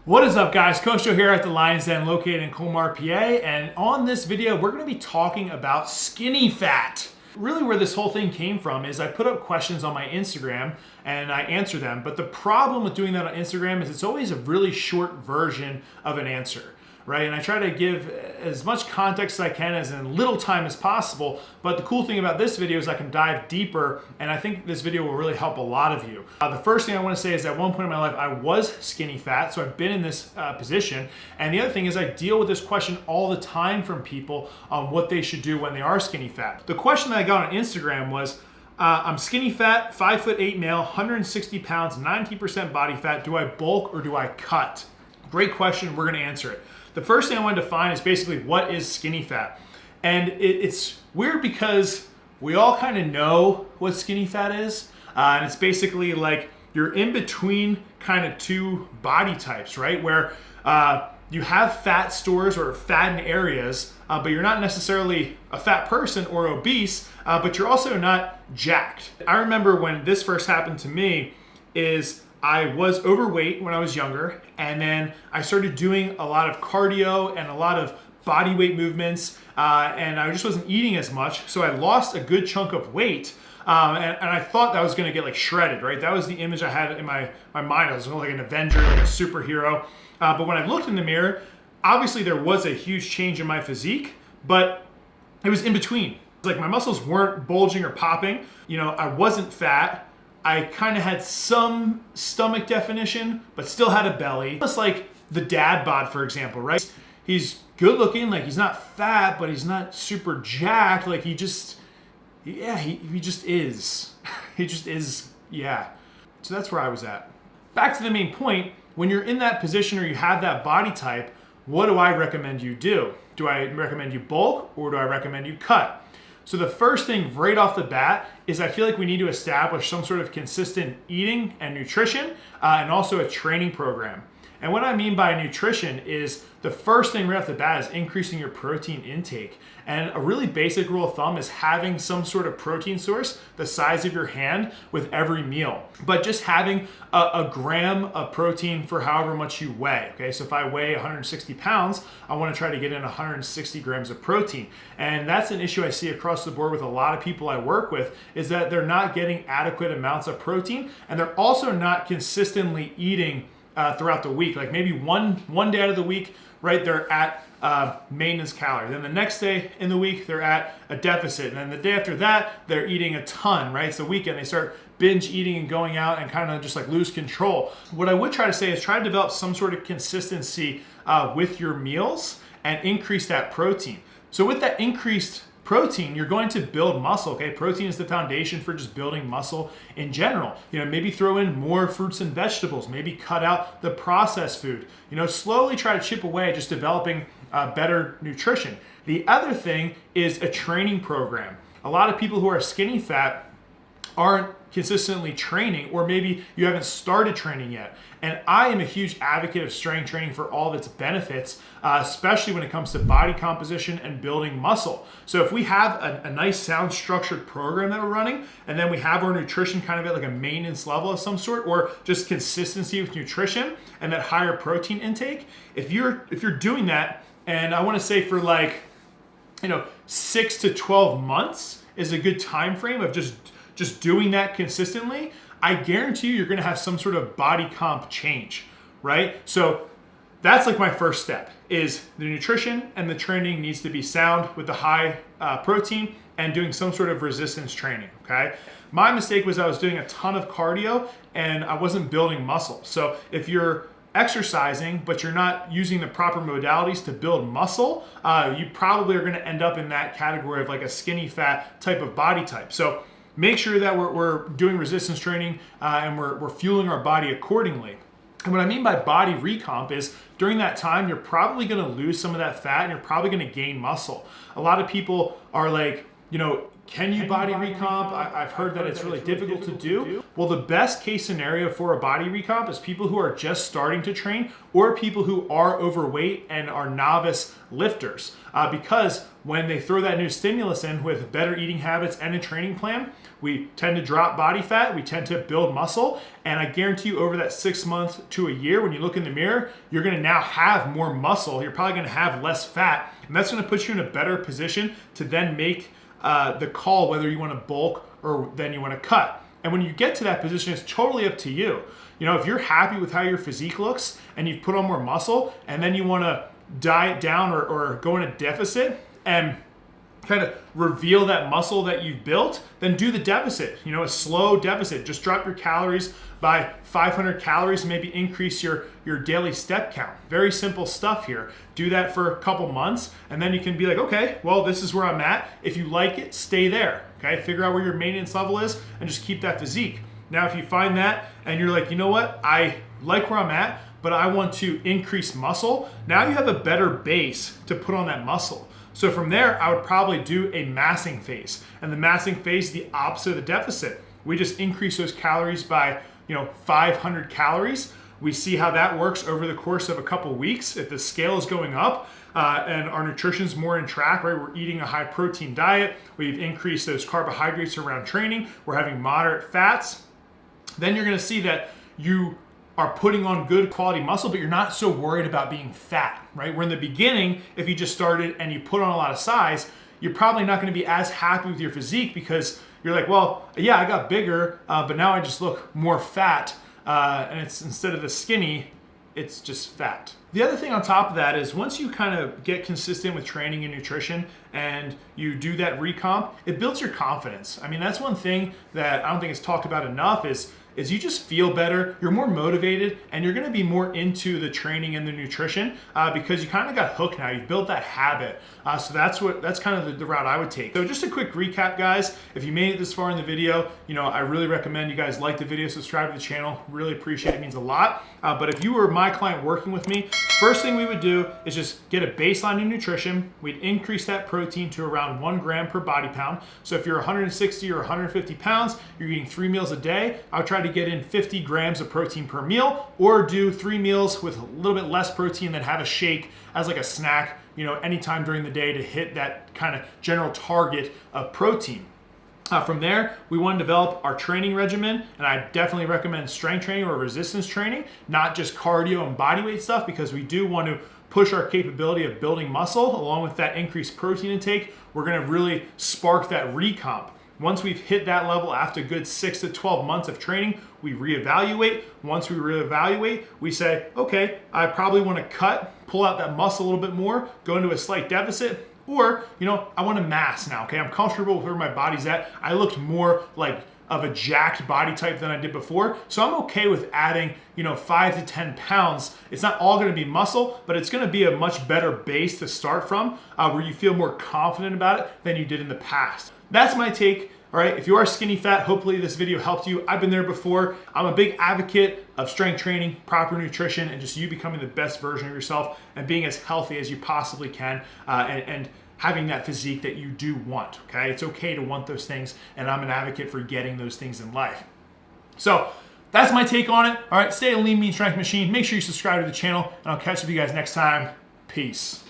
What is up, guys? Coach Joe here at the Lion's Den located in Colmar, PA, and on this video we're going to be talking about skinny fat. Really where this whole thing came from is I put up questions on my Instagram and I answer them, but the problem with doing that on Instagram is it's always a really short version of an answer, right? And I try to give as much context as I can as in little time as possible, but the cool thing about this video is I can dive deeper, and I think this video will really help a lot of you. The first thing I want to say is at one point in my life I was skinny fat, so I've been in this position, and the other thing is I deal with this question all the time from people on what they should do when they are skinny fat. The question that I got on Instagram was, I'm skinny fat, 5'8" male, 160 pounds, 90% body fat. Do I bulk or do I cut? Great question. We're going to answer it. The first thing I want to define is basically what is skinny fat. And it's weird because we all kind of know what skinny fat is. And it's basically like you're in between kind of two body types, right? Where you have fat stores or fattened areas, but you're not necessarily a fat person or obese, but you're also not jacked. I remember when this first happened to me is I was overweight when I was younger, and then I started doing a lot of cardio and a lot of body weight movements, and I just wasn't eating as much, so I lost a good chunk of weight, and I thought that was gonna get like shredded, right? That was the image I had in my mind. I was like an Avenger, like a superhero, but when I looked in the mirror, obviously there was a huge change in my physique, but it was in between. Like my muscles weren't bulging or popping, you know, I wasn't fat, I kind of had some stomach definition, but still had a belly. Just like the dad bod, for example, right? He's good looking, like he's not fat, but he's not super jacked. Like he just is. He just is, yeah. So that's where I was at. Back to the main point, when you're in that position or you have that body type, what do I recommend you do? Do I recommend you bulk or do I recommend you cut? So the first thing right off the bat is I feel like we need to establish some sort of consistent eating and nutrition and also a training program. And what I mean by nutrition is the first thing right off the bat is increasing your protein intake. And a really basic rule of thumb is having some sort of protein source the size of your hand with every meal. But just having a gram of protein for however much you weigh. Okay, so if I weigh 160 pounds, I want to try to get in 160 grams of protein. And that's an issue I see across the board with a lot of people I work with, is that they're not getting adequate amounts of protein, and they're also not consistently eating throughout the week. Like maybe one day out of the week, right, they're at maintenance calorie. Then the next day in the week, they're at a deficit. And then the day after that, they're eating a ton, right? It's the weekend, they start binge eating and going out and kind of just like lose control. What I would try to say is try to develop some sort of consistency with your meals and increase that protein. So with that increased protein, you're going to build muscle, okay? Protein is the foundation for just building muscle in general. You know, maybe throw in more fruits and vegetables, maybe cut out the processed food. You know, slowly try to chip away at just developing better nutrition. The other thing is a training program. A lot of people who are skinny fat aren't consistently training, or maybe you haven't started training yet. And I am a huge advocate of strength training for all of its benefits, especially when it comes to body composition and building muscle. So if we have a nice, sound, structured program that we're running, and then we have our nutrition kind of at like a maintenance level of some sort, or just consistency with nutrition and that higher protein intake, if you're doing that, and I want to say for like, you know, 6 to 12 months is a good time frame of just doing that consistently, I guarantee you're gonna have some sort of body comp change, right? So that's like my first step, is the nutrition and the training needs to be sound with the high protein and doing some sort of resistance training, okay? My mistake was I was doing a ton of cardio and I wasn't building muscle. So if you're exercising, but you're not using the proper modalities to build muscle, you probably are gonna end up in that category of like a skinny fat type of body type. So make sure that we're doing resistance training and we're fueling our body accordingly. And what I mean by body recomp is during that time, you're probably gonna lose some of that fat and you're probably gonna gain muscle. A lot of people are like, you know, Can you body recomp? I've heard that it's really difficult to do. Well, the best case scenario for a body recomp is people who are just starting to train or people who are overweight and are novice lifters. Because when they throw that new stimulus in with better eating habits and a training plan, we tend to drop body fat, we tend to build muscle, and I guarantee you over that 6 months to a year, when you look in the mirror, you're gonna now have more muscle, you're probably gonna have less fat, and that's gonna put you in a better position to then make the call whether you want to bulk or then you want to cut. And when you get to that position, it's totally up to you. You know, if you're happy with how your physique looks and you've put on more muscle and then you want to diet down or go in a deficit and kind of reveal that muscle that you've built, then do the deficit, you know, a slow deficit. Just drop your calories by 500 calories and maybe increase your daily step count. Very simple stuff here. Do that for a couple months and then you can be like, okay, well, this is where I'm at. If you like it, stay there, okay? Figure out where your maintenance level is and just keep that physique. Now, if you find that and you're like, you know what, I like where I'm at, but I want to increase muscle, now you have a better base to put on that muscle. So from there, I would probably do a massing phase. And the massing phase is the opposite of the deficit. We just increase those calories by 500 calories. We see how that works over the course of a couple weeks. If the scale is going up and our nutrition's more in track, right? We're eating a high protein diet. We've increased those carbohydrates around training. We're having moderate fats. Then you're gonna see that you are putting on good quality muscle, but you're not so worried about being fat, right? Where in the beginning, if you just started and you put on a lot of size, you're probably not gonna be as happy with your physique because you're like, well, yeah, I got bigger, but now I just look more fat. And it's instead of the skinny, it's just fat. The other thing on top of that is once you kind of get consistent with training and nutrition and you do that recomp, it builds your confidence. I mean, that's one thing that I don't think is talked about enough is you just feel better, you're more motivated, and you're gonna be more into the training and the nutrition because you kind of got hooked now, you've built that habit. So that's kind of the route I would take. So just a quick recap, guys. If you made it this far in the video, I really recommend you guys like the video, subscribe to the channel, really appreciate it, means a lot. But if you were my client working with me, first thing we would do is just get a baseline of nutrition. We'd increase that protein to around 1 gram per body pound. So if you're 160 or 150 pounds, you're eating 3 meals a day, I would try to get in 50 grams of protein per meal or do 3 meals with a little bit less protein, then have a shake as like a snack, anytime during the day to hit that kind of general target of protein. From there, we want to develop our training regimen, and I definitely recommend strength training or resistance training, not just cardio and bodyweight stuff, because we do want to push our capability of building muscle. Along with that increased protein intake, we're going to really spark that recomp. Once we've hit that level after a good 6 to 12 months of training, we reevaluate. Once we reevaluate, we say, okay, I probably want to cut, pull out that muscle a little bit more, go into a slight deficit, or, I want to mass now, okay? I'm comfortable with where my body's at. I looked more like of a jacked body type than I did before. So I'm okay with adding, 5 to 10 pounds. It's not all gonna be muscle, but it's gonna be a much better base to start from where you feel more confident about it than you did in the past. That's my take. All right, if you are skinny fat, hopefully this video helped you. I've been there before. I'm a big advocate of strength training, proper nutrition, and just you becoming the best version of yourself and being as healthy as you possibly can and having that physique that you do want, okay? It's okay to want those things, and I'm an advocate for getting those things in life. So that's my take on it. All right, stay a lean, mean strength machine. Make sure you subscribe to the channel, and I'll catch up with you guys next time. Peace.